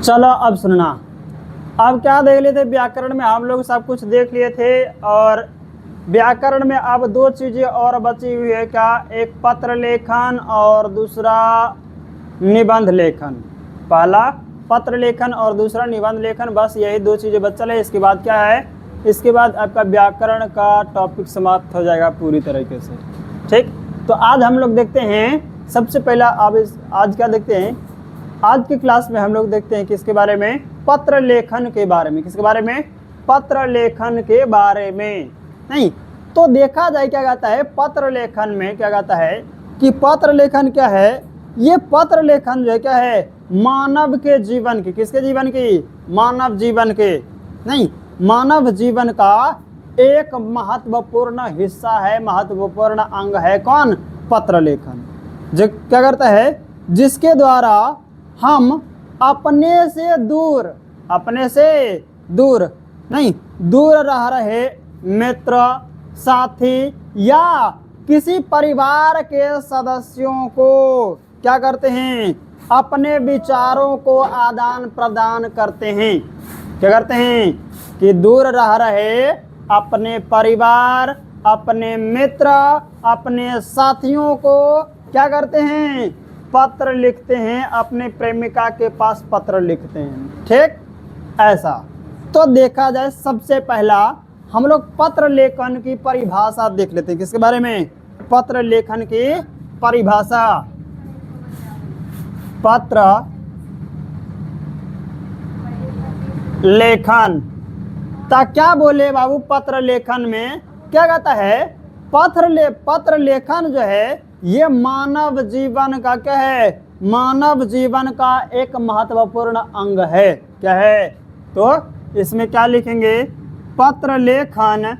चलो अब सुनना। अब क्या देख लिए थे, व्याकरण में हम लोग सब कुछ देख लिए थे, और व्याकरण में अब दो चीजें और बची हुई है। क्या? एक पत्र लेखन और दूसरा निबंध लेखन। पहला पत्र लेखन और दूसरा निबंध लेखन, बस यही दो चीजें बचल है। इसके बाद क्या है, इसके बाद आपका व्याकरण का टॉपिक समाप्त हो जाएगा पूरी तरीके से। ठीक, तो आज हम लोग देखते हैं सबसे पहला। अब आज क्या देखते हैं, आज की क्लास में हम लोग देखते हैं किसके बारे में, पत्र लेखन के बारे में। किसके बारे में? पत्र लेखन के बारे में। नहीं तो देखा जाए क्या कहता है पत्र लेखन में, क्या कहता है कि पत्र लेखन क्या है, ये पत्र लेखन जो है क्या है, मानव के जीवन की, किसके जीवन की? मानव जीवन के, नहीं मानव जीवन का एक महत्वपूर्ण हिस्सा है, महत्वपूर्ण अंग है। कौन? पत्र लेखन। जो क्या करता है, जिसके द्वारा हम अपने से दूर, अपने से दूर नहीं, दूर रह रहे मित्र, साथी या किसी परिवार के सदस्यों को क्या करते हैं, अपने विचारों को आदान प्रदान करते हैं। क्या करते हैं कि दूर रह रहे अपने परिवार, अपने मित्र, अपने साथियों को क्या करते हैं, पत्र लिखते हैं, अपने प्रेमिका के पास पत्र लिखते हैं। ठीक, ऐसा। तो देखा जाए सबसे पहला हम लोग पत्र लेखन की परिभाषा देख लेते हैं। किसके बारे में? पत्र लेखन की परिभाषा। पत्र लेखन क्या बोले बाबू, पत्र लेखन में क्या कहता है, पत्र लेखन जो है ये मानव जीवन का क्या है, मानव जीवन का एक महत्वपूर्ण अंग है। क्या है? तो इसमें क्या लिखेंगे, पत्र लेखन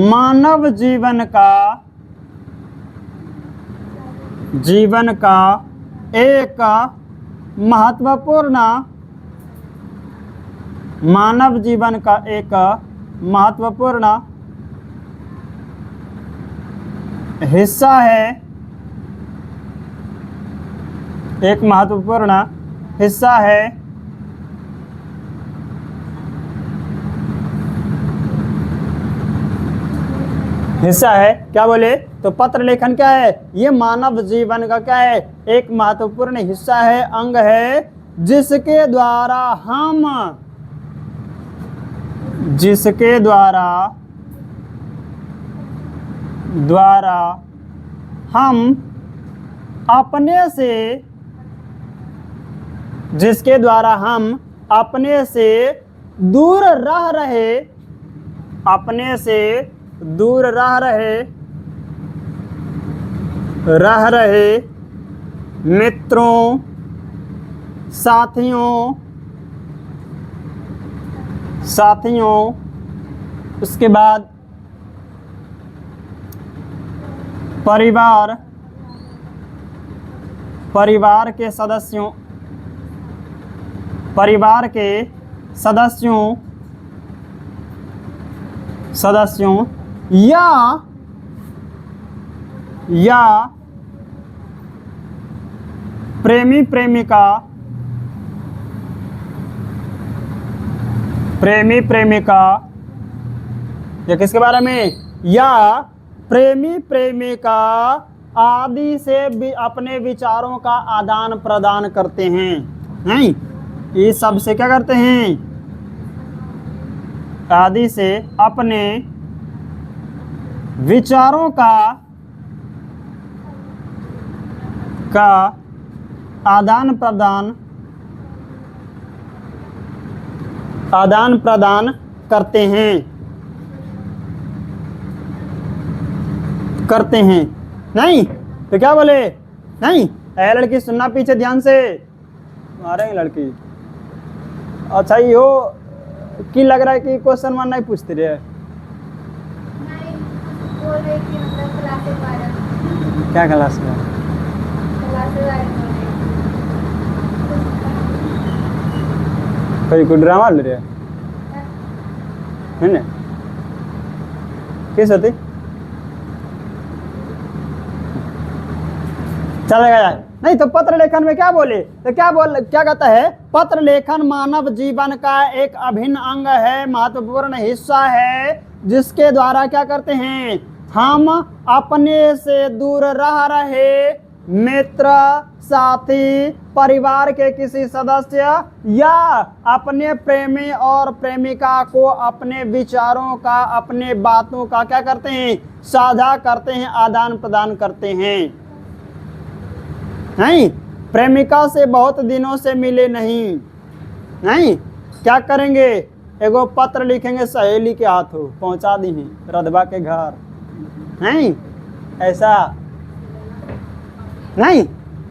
मानव जीवन का एक महत्वपूर्ण, मानव जीवन का एक महत्वपूर्ण हिस्सा है, एक महत्वपूर्ण हिस्सा है। हिस्सा है, क्या बोले? तो पत्र लेखन क्या है, ये मानव जीवन का क्या है, एक महत्वपूर्ण हिस्सा है, अंग है, जिसके द्वारा हम अपने से, जिसके द्वारा हम अपने से दूर रह रहे, अपने से दूर रह रहे मित्रों, साथियों, उसके बाद परिवार के सदस्यों या प्रेमी प्रेमिका, या किसके बारे में, या प्रेमी प्रेमिका आदि से भी अपने विचारों का आदान प्रदान करते हैं। नहीं, ये सब से क्या करते हैं, आदि से अपने विचारों का आदान प्रदान करते हैं। नहीं तो क्या बोले, नहीं लड़की सुनना पीछे ध्यान से, मारेंगे लड़की। अच्छा यो की लग रहा है कि क्वेश्चन वन नहीं पूछते रहे, क्या क्लास में? कोई ड्रामा ले रहे है ना, किस होती चलेगा यार, नहीं तो पत्र लेखन में क्या बोले, तो क्या कहता है, पत्र लेखन मानव जीवन का एक अभिन्न अंग है, महत्वपूर्ण हिस्सा है, जिसके द्वारा क्या करते हैं, हम अपने से दूर रह रहे मित्र, साथी, परिवार के किसी सदस्य या अपने प्रेमी और प्रेमिका को अपने विचारों का, अपने बातों का क्या करते हैं, साझा करते हैं, आदान प्रदान करते हैं। नहीं, प्रेमिका से बहुत दिनों से मिले नहीं, क्या करेंगे, एगो पत्र लिखेंगे सहेली के हाथों, पहुंचा दी रधवा के घर, नहीं ऐसा नहीं,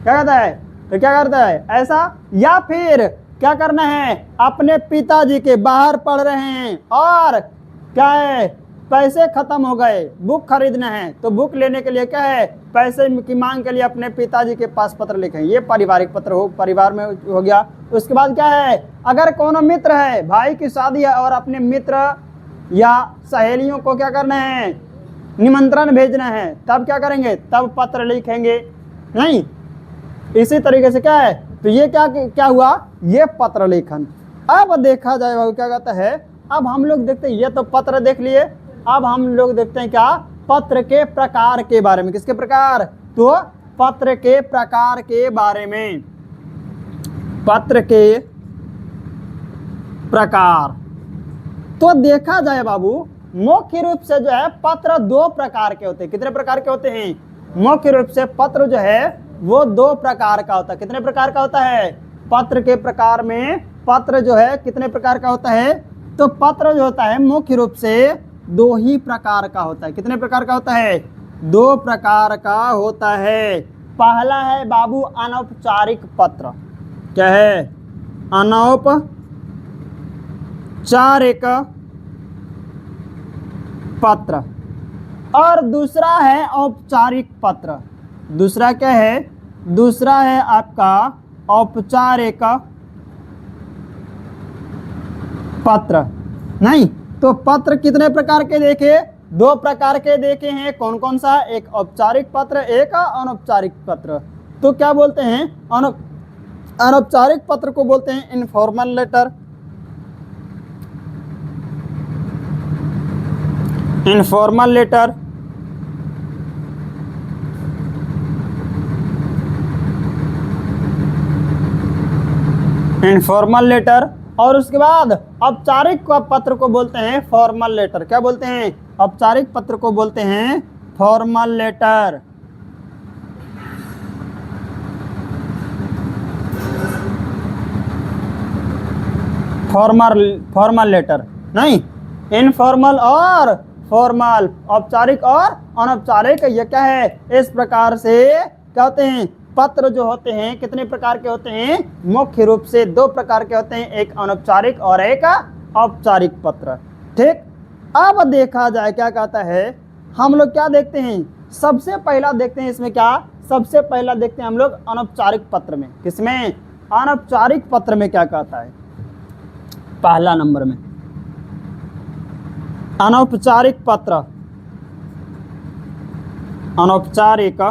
क्या कहता है, तो क्या करता है ऐसा, या फिर क्या करना है, अपने पिताजी के बाहर पढ़ रहे हैं और क्या है, पैसे खत्म हो गए, बुक खरीदना है, तो बुक लेने के लिए क्या है, पैसे की मांग के लिए अपने पिताजी के पास पत्र लिखें, ये पारिवारिक पत्र हो, परिवार में हो गया। उसके बाद क्या है, अगर कोनो मित्र है, भाई की शादी है और अपने मित्र या सहेलियों को क्या करना है, निमंत्रण भेजना है, तब क्या करेंगे, तब पत्र लिखेंगे। नहीं, इसी तरीके से क्या है, तो ये क्या हुआ, ये पत्र लेखन। अब देखा जाए क्या कहता है, अब हम लोग देखते हैं, ये तो पत्र देख लिए, अब हम लोग देखते हैं क्या, पत्र के प्रकार के बारे में। किसके प्रकार, तो पत्र के प्रकार के बारे में, पत्र के प्रकार। तो देखा जाए बाबू, मुख्य रूप से जो है पत्र दो प्रकार के होते हैं। कितने प्रकार के होते हैं, मुख्य रूप से पत्र जो है वो दो प्रकार का होता है। कितने प्रकार का होता है, पत्र के प्रकार में पत्र जो है कितने प्रकार का होता है, तो पत्र जो होता है मुख्य रूप से दो ही प्रकार का होता है। कितने प्रकार का होता है, दो प्रकार का होता है। पहला है बाबू अनौपचारिक पत्र, क्या है, अनौपचारिक पत्र, और दूसरा है औपचारिक पत्र। दूसरा क्या है, दूसरा है आपका औपचारिक पत्र। नहीं, तो पत्र कितने प्रकार के देखे, दो प्रकार के देखे हैं। कौन कौन सा, एक औपचारिक पत्र, एक अनौपचारिक पत्र। तो क्या बोलते हैं, अनौपचारिक पत्र को बोलते हैं informal letter, informal letter. Informal letter, और उसके बाद औपचारिक पत्र को बोलते हैं फॉर्मल लेटर। क्या बोलते हैं, औपचारिक पत्र को बोलते हैं फॉर्मल लेटर। फॉर्मल लेटर, नहीं, इनफॉर्मल और फॉर्मल, औपचारिक और अनौपचारिक, ये क्या है, इस प्रकार से क्या होते हैं, पत्र जो होते हैं कितने प्रकार के होते हैं, मुख्य रूप से दो प्रकार के होते हैं, एक अनौपचारिक और एक औपचारिक पत्र। ठीक, अब देखा जाए क्या कहता है, हम लोग क्या देखते हैं, सबसे पहला देखते हैं इसमें क्या, सबसे पहला देखते हैं हम लोग अनौपचारिक पत्र में। किसमें, अनौपचारिक पत्र में क्या कहता है, पहला नंबर में अनौपचारिक पत्र, अनौपचारिक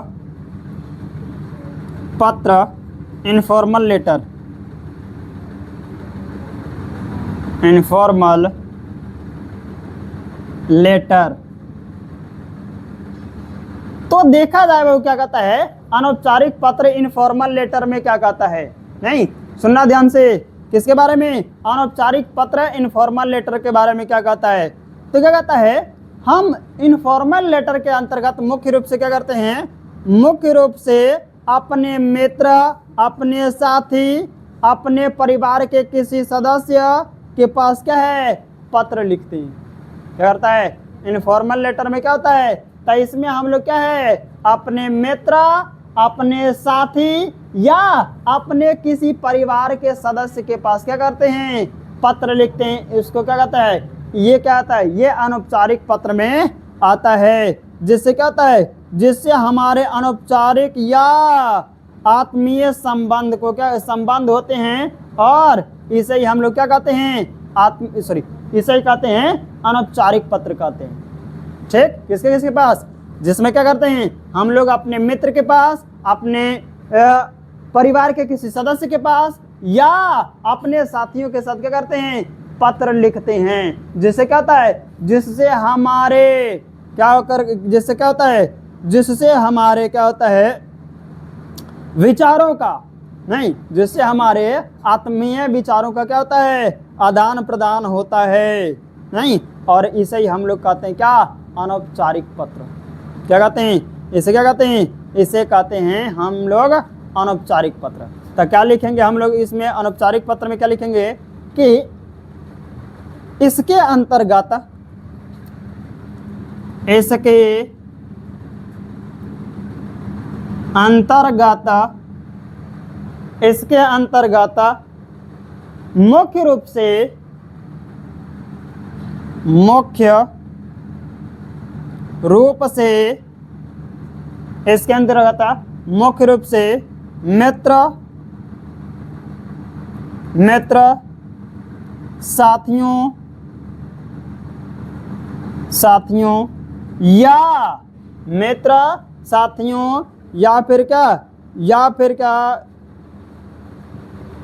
पत्र, इनफॉर्मल लेटर, इनफॉर्मल लेटर। तो देखा जाए वो क्या कहता है, अनौपचारिक पत्र इनफॉर्मल लेटर में क्या कहता है, नहीं सुनना ध्यान से, किसके बारे में, अनौपचारिक पत्र इनफॉर्मल लेटर के बारे में क्या कहता है। तो क्या कहता है, हम इनफॉर्मल लेटर के अंतर्गत मुख्य रूप से क्या करते हैं, मुख्य रूप से अपने मित्र, अपने साथी, अपने परिवार के किसी सदस्य के पास क्या है, पत्र लिखते हैं। क्या करता है, इनफॉर्मल लेटर में क्या होता है, तो इसमें हम लोग क्या है, अपने मित्र, अपने साथी या अपने किसी परिवार के सदस्य के पास क्या करते हैं, पत्र लिखते हैं। इसको क्या कहता है, ये क्या आता है, ये अनौपचारिक पत्र में आता है। जिससे क्या होता है, जिससे हमारे अनौपचारिक या आत्मीय संबंध को क्या संबंध होते हैं, और इसे ही हम लोग क्या कहते हैं, इसे ही कहते हैं अनौपचारिक पत्र कहते हैं। ठीक, किसके किसके पास, जिसमें क्या करते हैं, हम लोग अपने मित्र के पास, अपने परिवार के किसी सदस्य के पास या अपने साथियों के साथ क्या करते हैं, पत्र लिखते हैं, जिससे क्या होता है, जिससे हमारे क्या होकर, जिससे क्या होता है, जिससे हमारे क्या होता है, विचारों का नहीं, जिससे हमारे आत्मीय विचारों का क्या होता है, आदान प्रदान होता है नहीं। और इसे ही हम लोग कहते हैं क्या, अनौपचारिक पत्र। क्या कहते हैं इसे, क्या कहते हैं इसे, कहते हैं हम लोग अनौपचारिक पत्र। तो क्या लिखेंगे हम लोग इसमें, अनौपचारिक पत्र में क्या लिखेंगे कि इसके अंतर्गत, इसके अंतर्गत, इसके अंतर्गत मुख्य रूप से, मुख्य रूप से, इसके अंतर्गत मुख्य रूप से मित्र, मित्र, साथियों, साथियों या मित्र, साथियों या फिर क्या, या फिर क्या,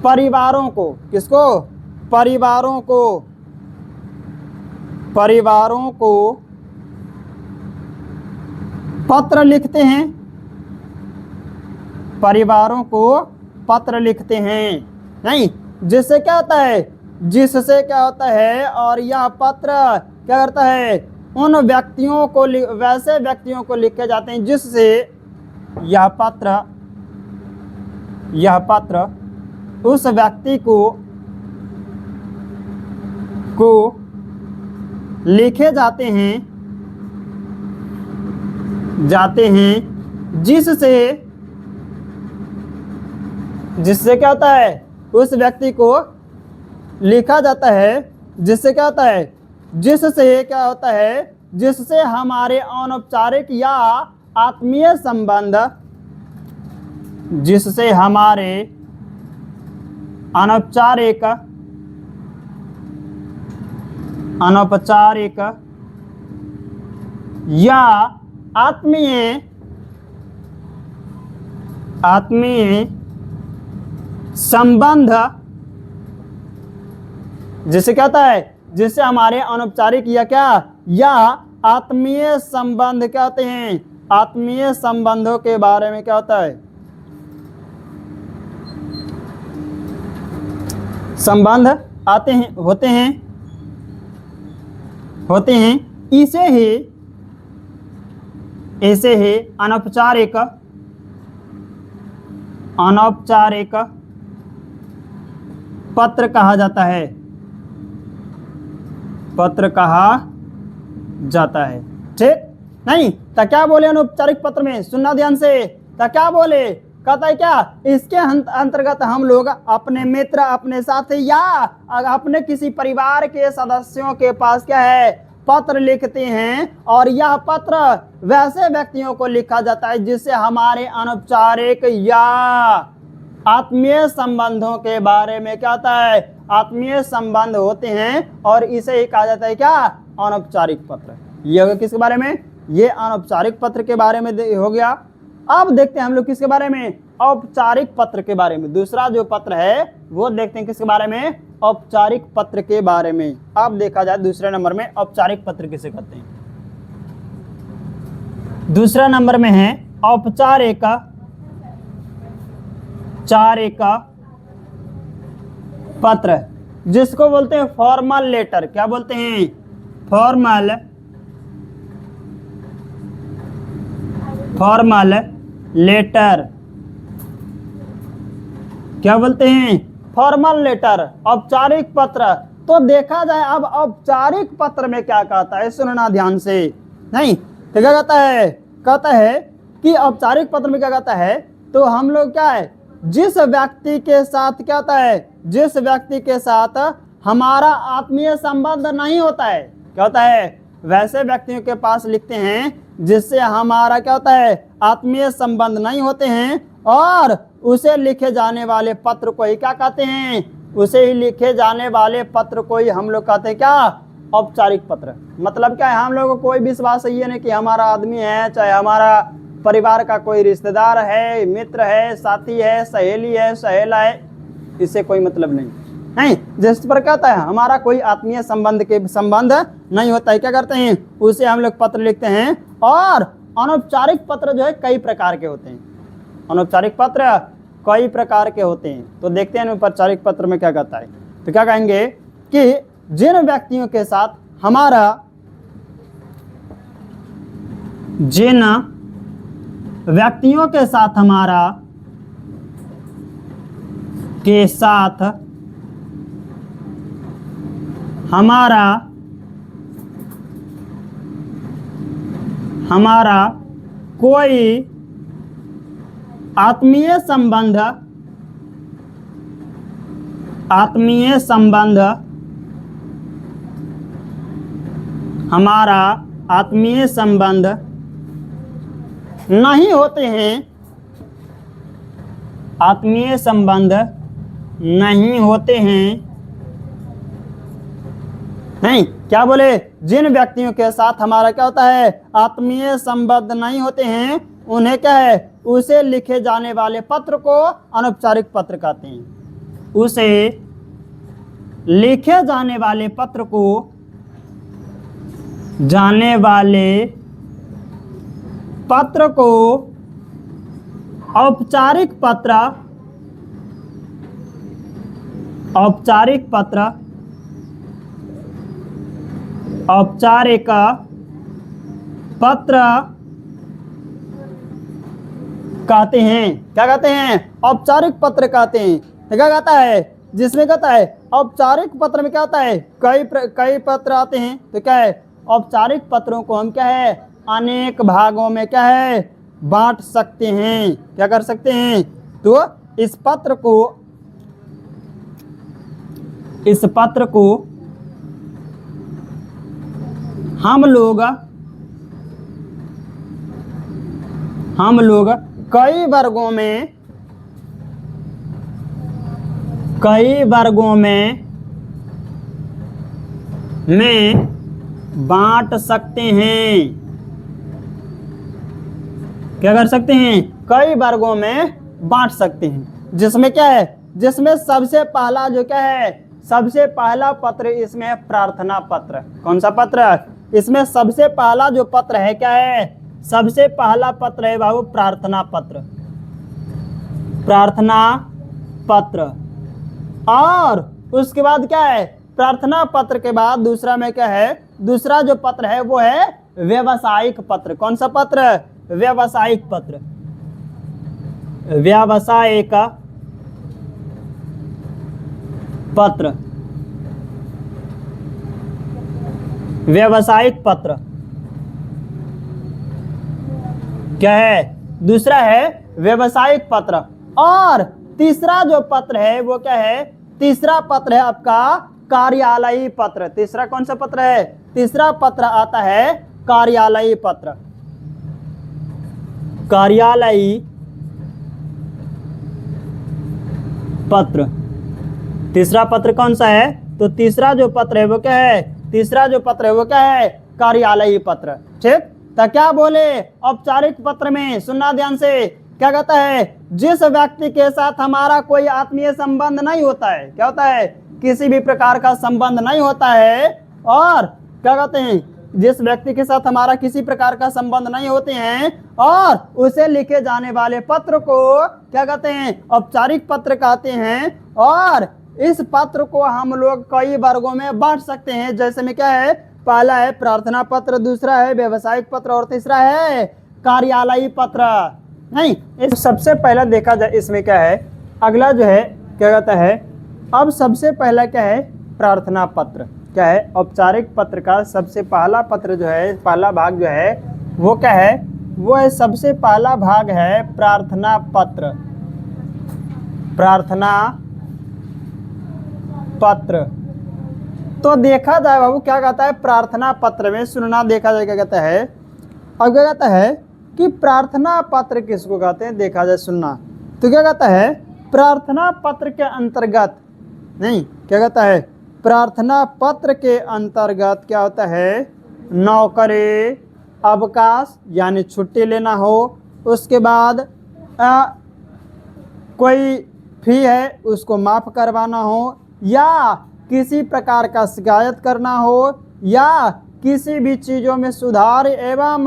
परिवारों को, किसको, परिवारों को, परिवारों को पत्र लिखते हैं, परिवारों को पत्र लिखते हैं नहीं, जिससे क्या होता है, जिससे क्या होता है, और यह पत्र क्या करता है, उन व्यक्तियों को, वैसे व्यक्तियों को लिखे जाते हैं जिससे यह पत्र, यह पत्र उस व्यक्ति को लिखे जाते हैं, जिससे, जिससे क्या होता है, उस व्यक्ति को लिखा जाता है, जिससे क्या होता है, जिससे क्या होता है, जिससे हमारे अनौपचारिक या आत्मीय संबंध, जिससे हमारे अनौपचारिक, अनौपचारिक या आत्मीय, आत्मीय संबंध, जिससे क्या होता है, जिससे हमारे अनौपचारिक या क्या, या आत्मीय संबंध क्या होते हैं, आत्मीय संबंधों के बारे में क्या होता है, संबंध आते हैं, होते हैं, होते हैं। इसे ही, इसे ही अनौपचारिक, अनौपचारिक पत्र कहा जाता है, पत्र कहा जाता है, ठीक नहीं। तो क्या बोले अनौपचारिक पत्र में, सुनना ध्यान से, तो क्या बोले, कहता है क्या, इसके अंतर्गत हम लोग अपने मित्र, अपने साथी या अपने किसी परिवार के सदस्यों के पास क्या है, पत्र लिखते हैं, और यह पत्र वैसे व्यक्तियों को लिखा जाता है जिससे हमारे अनौपचारिक या आत्मीय संबंधों के बारे में क्या होता है, आत्मीय संबंध होते हैं, और इसे ही कहा जाता है क्या, अनौपचारिक पत्र। ये हो गया किसके बारे में, ये अनौपचारिक पत्र के बारे में हो गया। अब देखते हैं हम लोग किसके बारे में, औपचारिक पत्र के बारे में। दूसरा जो पत्र है वो देखते हैं किसके बारे में, औपचारिक पत्र के बारे में। अब देखा जाए दूसरे नंबर में औपचारिक पत्र किसे कहते हैं। दूसरा नंबर में है औपचारिक, चारिक पत्र, जिसको बोलते हैं फॉर्मल लेटर। क्या बोलते हैं, फॉर्मल, फॉर्मल लेटर। क्या बोलते हैं, फॉर्मल लेटर, औपचारिक पत्र। तो देखा जाए अब औपचारिक पत्र में क्या कहता है, सुनना ध्यान से। नहीं तो क्या कहता है, कहता है कि औपचारिक पत्र में क्या कहता है, तो हम लोग क्या है, जिस व्यक्ति के साथ क्या होता है, जिस व्यक्ति के साथ हमारा आत्मीय संबंध नहीं होता है, क्या होता है, वैसे व्यक्तियों के पास लिखते हैं जिससे हमारा क्या होता है, आत्मीय संबंध नहीं होते हैं, और उसे लिखे जाने वाले पत्र को ही क्या कहते हैं, उसे ही लिखे जाने वाले पत्र को ही हम लोग कहते हैं क्या, औपचारिक पत्र। मतलब क्या है, हम लोगों को कोई विश्वास ही है नहीं कि हमारा आदमी है, चाहे हमारा परिवार का कोई रिश्तेदार है, मित्र है, साथी है, सहेली है, सहेला है, इससे कोई मतलब नहीं। जिस पर कहता है हमारा कोई आत्मीय संबंध नहीं होता है, क्या करते हैं, उसे हम लोग पत्र लिखते हैं। और अनौपचारिक पत्र जो है कई प्रकार के होते हैं। अनौपचारिक पत्र कई प्रकार के होते हैं। तो देखते हैं अनौपचारिक पत्र में क्या कहता है। तो क्या कहेंगे कि जिन व्यक्तियों के साथ हमारा हमारा कोई आत्मीय संबंध नहीं होते हैं, नहीं, क्या बोले, जिन व्यक्तियों के साथ हमारा क्या होता है, आत्मीय संबंध नहीं होते हैं, उन्हें क्या है, उसे लिखे जाने वाले पत्र को अनौपचारिक पत्र कहते हैं। उसे लिखे जाने वाले पत्र को औपचारिक पत्र कहते हैं। क्या कहते हैं, औपचारिक पत्र कहते हैं। तो क्या कहता है, जिसमें कहता है औपचारिक पत्र में क्या होता है, कई पत्र आते हैं। तो क्या है, औपचारिक पत्रों को हम क्या है, अनेक भागों में क्या है, बांट सकते हैं। क्या कर सकते हैं, तो इस पत्र को हम लोग कई वर्गों में बांट सकते हैं। क्या कर सकते हैं, कई वर्गों में बांट सकते हैं। जिसमें क्या है, जिसमें सबसे पहला जो क्या है, सबसे पहला पत्र इसमें है प्रार्थना पत्र। कौन सा पत्र, इसमें सबसे पहला जो पत्र है क्या है, सबसे पहला पत्र है बाबू प्रार्थना पत्र। और उसके बाद क्या है, प्रार्थना पत्र के बाद दूसरा में क्या है, दूसरा जो पत्र है वो है व्यावसायिक पत्र। कौन सा पत्र, व्यावसायिक पत्र। व्यावसायिक पत्र क्या है, दूसरा है व्यावसायिक पत्र। और तीसरा जो पत्र है वो क्या है, तीसरा पत्र है आपका कार्यालयी पत्र। तीसरा कौन सा पत्र है, तीसरा पत्र आता है कार्यालयी पत्र। कार्यालयी पत्र तीसरा पत्र कौन सा है, तो तीसरा जो पत्र है वो क्या है, तीसरा जो पत्र है वो क्या है, कार्यालयी पत्र। ठीक, तो क्या बोले, औपचारिक पत्र में सुनना ध्यान से, क्या कहता है, जिस व्यक्ति के साथ हमारा कोई आत्मीय संबंध नहीं होता है, क्या होता है, किसी भी प्रकार का संबंध नहीं होता है। और क्या कहते हैं, जिस व्यक्ति के साथ हमारा किसी प्रकार का संबंध नहीं होते हैं और उसे लिखे जाने वाले पत्र को क्या कहते हैं, औपचारिक पत्र कहते हैं। और इस पत्र को हम लोग कई वर्गों में बांट सकते हैं। जैसे में क्या है, पहला है प्रार्थना पत्र, दूसरा है व्यावसायिक पत्र और तीसरा है कार्यालयी पत्र। नहीं, इस सबसे पहला देखा जाए इसमें क्या है, अगला जो है क्या कहता है, अब सबसे पहला क्या है, प्रार्थना पत्र। क्या है, औपचारिक पत्र का सबसे पहला पत्र जो है, पहला भाग जो है वो क्या है, वो है सबसे पहला भाग है प्रार्थना पत्र। प्रार्थना पत्र तो देखा जाए बाबू क्या कहता है, प्रार्थना पत्र में सुनना, देखा जाए क्या कहता है। अब क्या कहता है कि प्रार्थना पत्र किसको कहते हैं, देखा जाए सुनना। तो क्या कहता है, प्रार्थना पत्र के अंतर्गत, नहीं क्या कहता है, प्रार्थना पत्र के अंतर्गत क्या होता है, नौकरी, अवकाश यानी छुट्टी लेना हो, उसके बाद कोई फी है उसको माफ़ करवाना हो, या किसी प्रकार का शिकायत करना हो, या किसी भी चीज़ों में सुधार एवं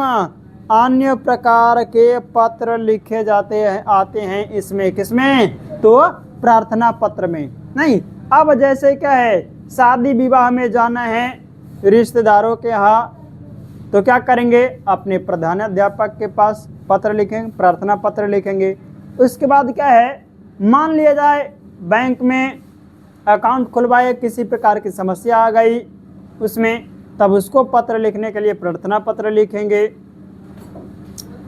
अन्य प्रकार के पत्र लिखे जाते हैं आते हैं इसमें, किसमें, तो प्रार्थना पत्र में। नहीं, अब जैसे क्या है, शादी विवाह में जाना है रिश्तेदारों के यहाँ, तो क्या करेंगे, अपने प्रधानाध्यापक के पास पत्र लिखेंगे, प्रार्थना पत्र लिखेंगे। उसके बाद क्या है, मान लिया जाए बैंक में अकाउंट खुलवाए, किसी प्रकार की समस्या आ गई उसमें, तब उसको पत्र लिखने के लिए प्रार्थना पत्र लिखेंगे।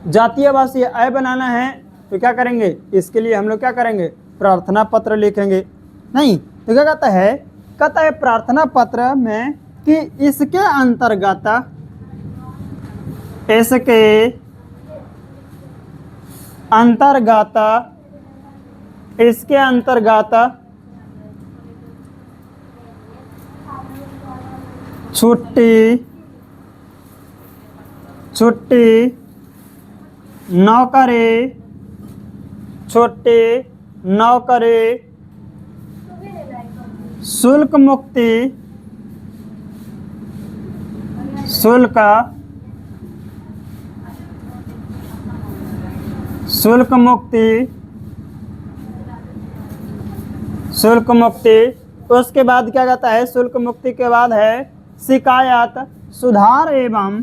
जातीयवासी आय बनाना है तो क्या करेंगे, इसके लिए हम लोग क्या करेंगे, प्रार्थना पत्र लिखेंगे। नहीं तो क्या कहता है प्रार्थना पत्र में कि इसके अंतर्गत छुट्टी नौकरी शुल्क मुक्ति। उसके बाद क्या कहता है, शुल्क मुक्ति के बाद है शिकायत, सुधार एवं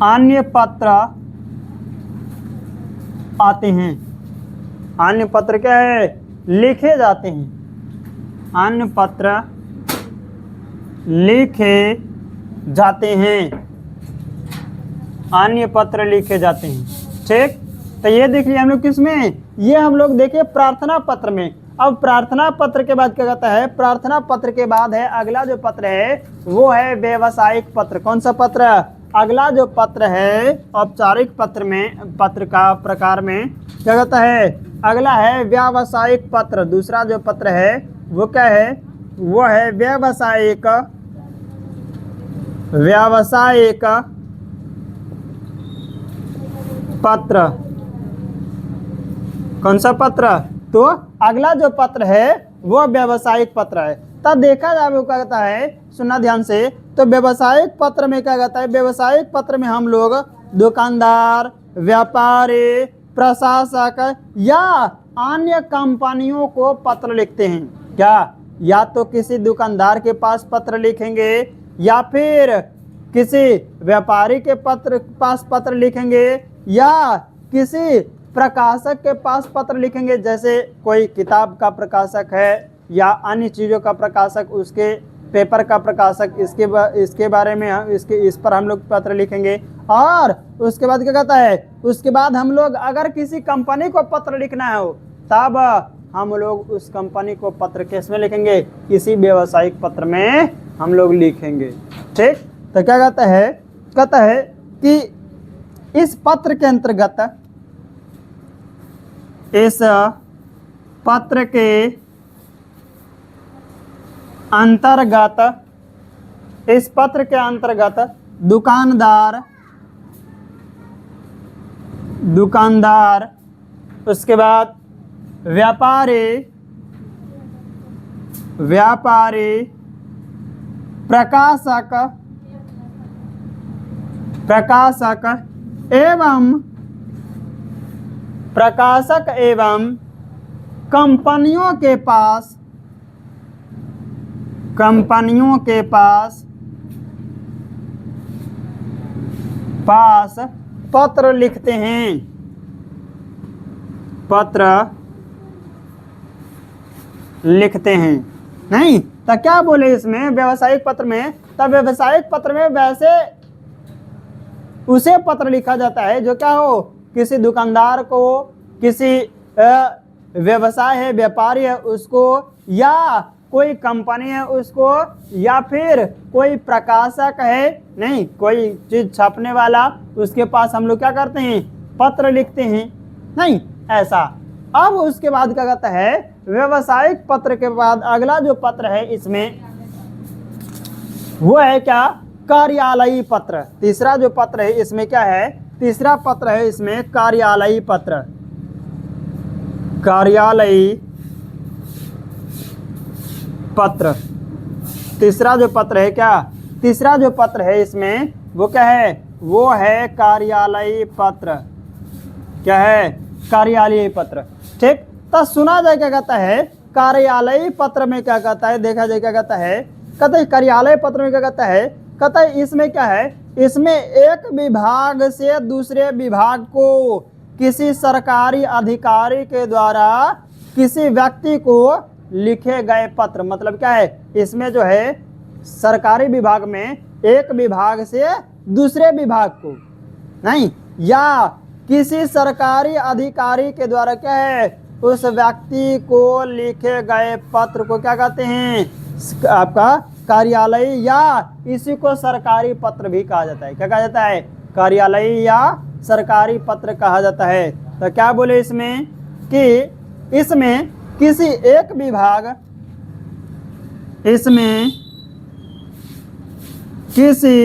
अन्य पत्र आते हैं। अन्य पत्र क्या है, लिखे जाते हैं, अन्य पत्र लिखे जाते हैं, अन्य पत्र लिखे जाते हैं। ठीक, तो ये देख लिया हम लोग किसमें, ये हम लोग देखे प्रार्थना पत्र में। अब प्रार्थना पत्र के बाद क्या कहता है, प्रार्थना पत्र के बाद है अगला जो पत्र है वो है व्यावसायिक पत्र। कौन सा पत्र, अगला जो पत्र है औपचारिक पत्र का प्रकार में क्या कहता है, अगला है व्यावसायिक पत्र। दूसरा जो पत्र है वो क्या है, वो है व्यावसायिक पत्र। कौन सा पत्र, तो अगला जो पत्र है वो व्यावसायिक पत्र है। तब देखा जाए वो क्या कहता है, सुनना ध्यान से, तो व्यावसायिक पत्र में क्या कहता है, व्यावसायिक पत्र में हम लोग दुकानदार, व्यापारी, प्रशासक या अन्य कंपनियों को पत्र लिखते हैं। क्या, या तो किसी दुकानदार के पास पत्र लिखेंगे, या फिर किसी व्यापारी के पास पत्र लिखेंगे, या किसी प्रकाशक के पास पत्र लिखेंगे। जैसे कोई किताब का प्रकाशक है या अन्य चीज़ों का प्रकाशक, उसके पेपर का प्रकाशक, इसके बारे में इस पर हम लोग पत्र लिखेंगे। और उसके बाद क्या कहता है, उसके बाद हम लोग अगर किसी कंपनी को पत्र लिखना है तब हम लोग उस कंपनी को पत्र किस में लिखेंगे, किसी व्यावसायिक पत्र में हम लोग लिखेंगे। ठीक, तो क्या कहता है कि इस पत्र के अंतर्गत, इस पत्र के अंतर्गत दुकानदार, उसके बाद व्यापारी, प्रकाशक एवं कंपनियों के पास पत्र लिखते हैं। नहीं तो क्या बोले इसमें व्यावसायिक पत्र में, तब व्यावसायिक पत्र में वैसे उसे पत्र लिखा जाता है जो क्या हो, किसी दुकानदार को, किसी व्यवसाय है, व्यापारी है उसको, या कोई कंपनी है उसको, या फिर कोई प्रकाशक है, नहीं कोई चीज छापने वाला, उसके पास हम लोग क्या करते हैं, पत्र लिखते हैं, नहीं ऐसा। अब उसके बाद क्या कहता है, व्यवसायिक पत्र के बाद अगला जो पत्र है इसमें वो है क्या, कार्यालयी पत्र। तीसरा जो पत्र है इसमें क्या है, तीसरा पत्र है इसमें कार्यालयी पत्र। कार्यालयी पत्र तीसरा जो पत्र है क्या, तीसरा जो पत्र है इसमें वो क्या है, वो है कार्यालयी पत्र। क्या है, कार्यालयी पत्र। ठीक, तो सुना जाए क्या कहता है, कार्यालयी पत्र में क्या कहता है, देखा जाए क्या कहता है, कहता है कार्यालय पत्र में क्या कहता है, कहता है इसमें क्या है, इसमें एक विभाग से दूसरे विभाग को किसी सरकारी अधिकारी के द्वारा किसी व्यक्ति को लिखे गए पत्र, मतलब क्या है, इसमें जो है सरकारी विभाग में एक विभाग से दूसरे विभाग को, नहीं, या किसी सरकारी अधिकारी के द्वारा क्या है, उस व्यक्ति को लिखे गए पत्र को क्या कहते हैं, आपका कार्यालय, या इसी को सरकारी पत्र भी कहा जाता है। क्या कहा जाता है, कार्यालय या सरकारी पत्र कहा जाता है। तो क्या बोले इसमें कि इसमें किसी एक विभाग, इसमें किसी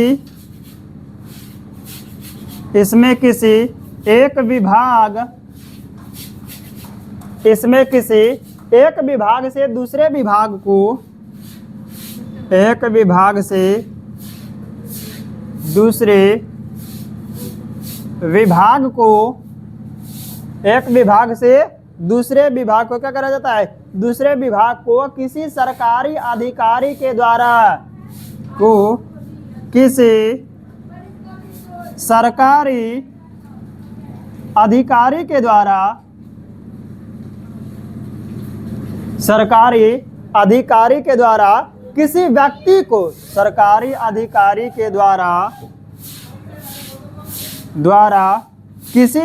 एक विभाग, इसमें किसी एक विभाग से दूसरे विभाग को, एक विभाग से दूसरे विभाग को, एक विभाग से दूसरे विभाग को क्या करा जाता है, दूसरे विभाग को किसी सरकारी अधिकारी के द्वारा, को किसी सरकारी अधिकारी के द्वारा, सरकारी अधिकारी के द्वारा किसी व्यक्ति को, सरकारी अधिकारी के द्वारा किसी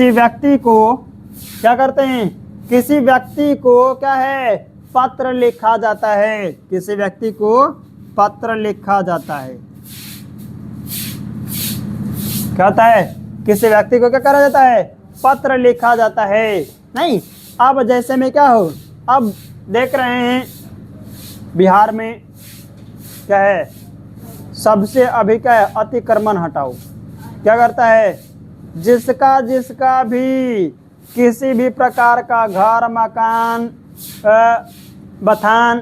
व्यक्ति को क्या करते हैं, किसी व्यक्ति को क्या है, पत्र लिखा जाता है, किसी व्यक्ति को पत्र लिखा जाता है। क्या होता है, किसी व्यक्ति को क्या करा जाता है, पत्र लिखा जाता है। नहीं, अब जैसे में क्या हो, अब देख रहे हैं बिहार में क्या है, सबसे अभी क्या है, अतिक्रमण हटाओ। क्या करता है, जिसका भी किसी भी प्रकार का घर, मकान, बथान,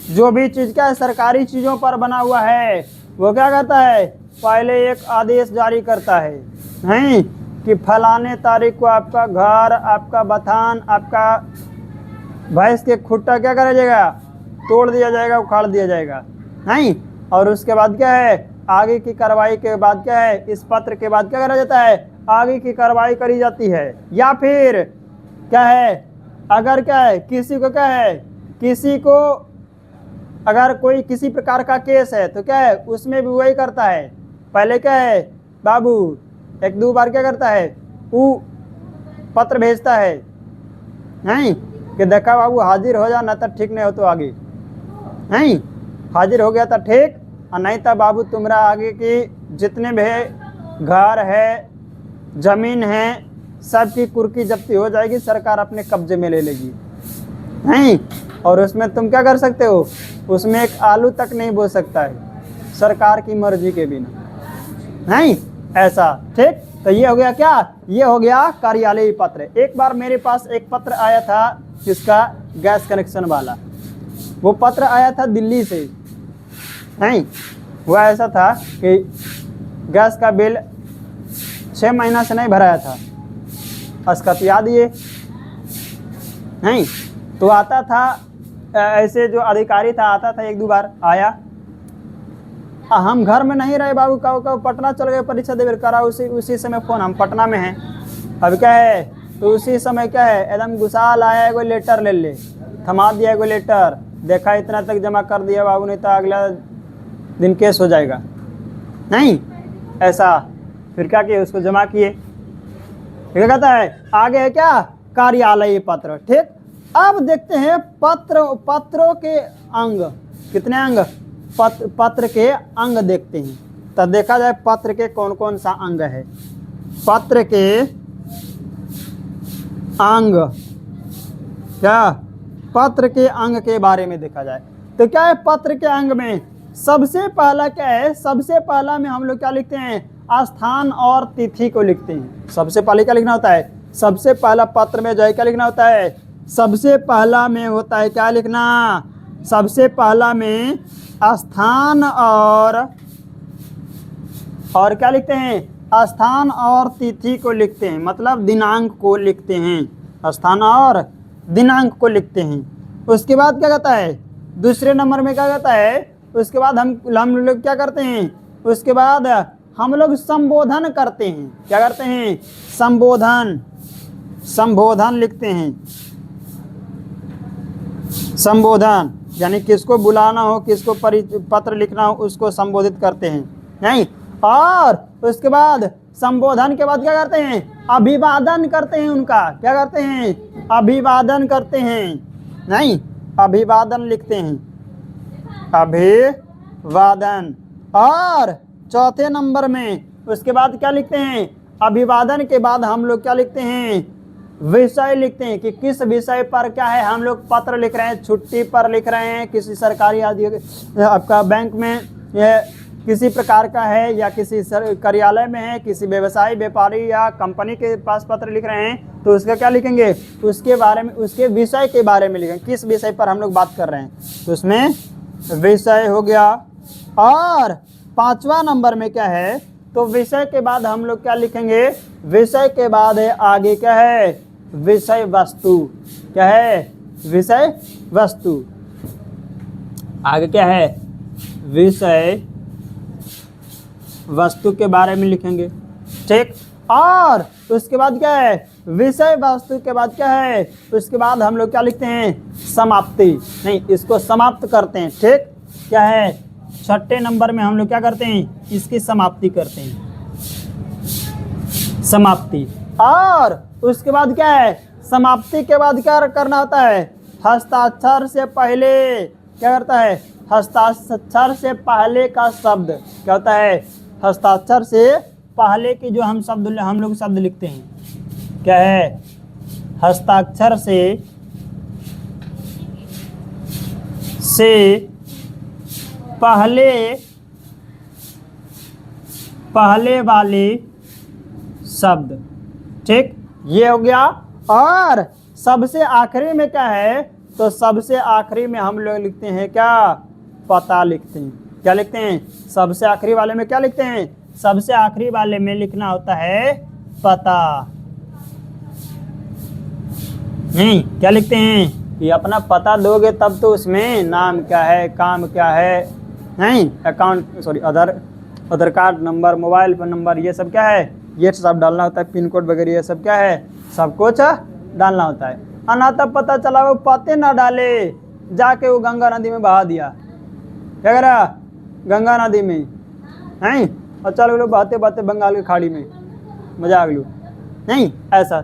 जो भी चीज़ क्या है सरकारी चीज़ों पर बना हुआ है, वो क्या करता है, पहले एक आदेश जारी करता है, नहीं कि फलाने तारीख को आपका घर, आपका बथान, आपका भैंस के खुट्टा क्या करा जाएगा, तोड़ दिया जाएगा, उखाड़ दिया जाएगा, नहीं। और उसके बाद क्या है, आगे की कार्रवाई के बाद क्या है, इस पत्र के बाद क्या करा जाता है, आगे की कार्रवाई करी जाती है। या फिर क्या है, अगर क्या है, किसी को क्या है, किसी को अगर कोई किसी प्रकार का केस है तो क्या है, उसमें भी वही करता है, पहले क्या है, बाबू एक दो बार क्या करता है, वो पत्र भेजता है, नहीं कि देखा बाबू हाजिर हो जा, ना तो ठीक नहीं हो तो आगे, नहीं हाजिर हो गया तो ठीक, और नहीं तो बाबू तुम्हारा आगे की जितने भी घर है, जमीन है, सबकी कुर्की जब्ती हो जाएगी, सरकार अपने कब्जे में ले लेगी, नहीं। और उसमें तुम क्या कर सकते हो, उसमें एक आलू तक नहीं बो सकता है सरकार की मर्जी के बिना, नहीं ऐसा। ठीक, तो ये हो गया क्या, ये हो गया कार्यालयी पत्र। एक बार मेरे पास एक पत्र आया था, जिसका गैस कनेक्शन वाला, वो पत्र आया था दिल्ली से, नहीं वो ऐसा था कि गैस का बिल 6 महीना से नहीं भराया था, अस्कतिया दिए, नहीं तो आता था, ऐसे जो अधिकारी था आता था, एक दो बार आया, हम घर में नहीं रहे बाबू, कब पटना चल गए परीक्षा देवे करा, उसी समय फ़ोन, हम पटना में हैं, अब क्या है, तो उसी समय क्या है, एकदम गुस्सा आया, एगो लेटर ले ले, थमा दिया एगो लेटर, देखा इतना तक जमा कर दिया बाबू, नहीं तो अगला दिन केस हो जाएगा, नहीं ऐसा। फिर क्या किए, उसको जमा किए, क्या कहता है, आगे है क्या, कार्यालयीय पत्र। ठीक, अब देखते हैं पत्रों के अंग, कितने अंग, पत्र के अंग देखते हैं। तो देखा जाए पत्र के कौन कौन सा अंग है। पत्र के अंग, क्या पत्र के अंग के बारे में देखा जाए तो क्या है, पत्र के अंग में सबसे पहला क्या है, सबसे पहला में हम लोग क्या लिखते हैं, स्थान और तिथि को लिखते हैं। सबसे पहले क्या लिखना होता है, सबसे पहला पत्र में जो है क्या लिखना होता है, सबसे पहला में होता है क्या लिखना, सबसे पहला में स्थान और क्या लिखते हैं, स्थान और तिथि को लिखते हैं, मतलब दिनांक को लिखते हैं, स्थान और दिनांक को लिखते हैं। उसके बाद क्या कहता है, दूसरे नंबर में क्या कहता है, उसके बाद हम लोग क्या करते हैं, उसके बाद हम लोग संबोधन करते हैं। क्या करते हैं, संबोधन लिखते हैं। संबोधन यानी किसको बुलाना हो, किसको पत्र लिखना हो, उसको संबोधित करते हैं, नहीं। और उसके बाद संबोधन के बाद क्या करते हैं, अभिवादन करते हैं उनका। क्या करते हैं, अभिवादन करते हैं, नहीं, अभिवादन लिखते हैं, अभिवादन। और चौथे नंबर में उसके बाद क्या लिखते हैं, अभिवादन के बाद हम लोग क्या लिखते हैं, विषय लिखते हैं कि किस विषय पर क्या है हम लोग पत्र लिख रहे हैं, छुट्टी पर लिख रहे हैं, किसी सरकारी आदि आपका बैंक में यह किसी प्रकार का है, या किसी कार्यालय में है, किसी व्यवसायी व्यापारी या कंपनी के पास पत्र लिख रहे हैं, तो उसका क्या लिखेंगे, उसके बारे में, उसके विषय के बारे में लिखेंगे, किस विषय पर हम लोग बात कर रहे हैं, तो उसमें विषय हो गया। और पांचवा नंबर में क्या है, तो विषय के बाद हम लोग क्या लिखेंगे, विषय के बाद है आगे क्या है, विषय वस्तु। क्या है, विषय वस्तु। आगे क्या है, विषय वस्तु के बारे में लिखेंगे। ठीक, और उसके बाद क्या है, विषय वस्तु के बाद क्या है, उसके बाद हम लोग क्या लिखते हैं, समाप्ति, नहीं, इसको समाप्त करते हैं। ठीक, क्या है, छठे नंबर में हम लोग क्या करते हैं, इसकी समाप्ति करते हैं, समाप्ति। और उसके बाद क्या है, समाप्ति के बाद क्या करना होता है, हस्ताक्षर से पहले क्या करता है, हस्ताक्षर से पहले का शब्द क्या होता है, हस्ताक्षर से पहले की जो हम लोग शब्द लिखते हैं, क्या है, हस्ताक्षर से पहले वाले शब्द। ठीक, ये हो गया। और सबसे आखिरी में क्या है, तो सबसे आखिरी में हम लोग लिखते हैं क्या, पता लिखते हैं। क्या लिखते हैं, सबसे आखिरी वाले में क्या लिखते हैं, सबसे आखिरी वाले में लिखना होता है पता। नहीं, क्या लिखते हैं, कि अपना पता दोगे तब तो उसमें नाम क्या है, काम क्या है, नहीं, Aadhaar card number, mobile phone number, ये सब क्या है, ये सब डालना होता है, पिन कोड वगैरह ये सब क्या है, सब कुछ डालना होता है। ना तब पता चला वो पते ना डाले, जाके वो गंगा नदी में बहा दिया। क्या करा, गंगा नदी में, हैं, और चल लोग बहते बहते बंगाल की खाड़ी में, मजाक लो, नहीं ऐसा।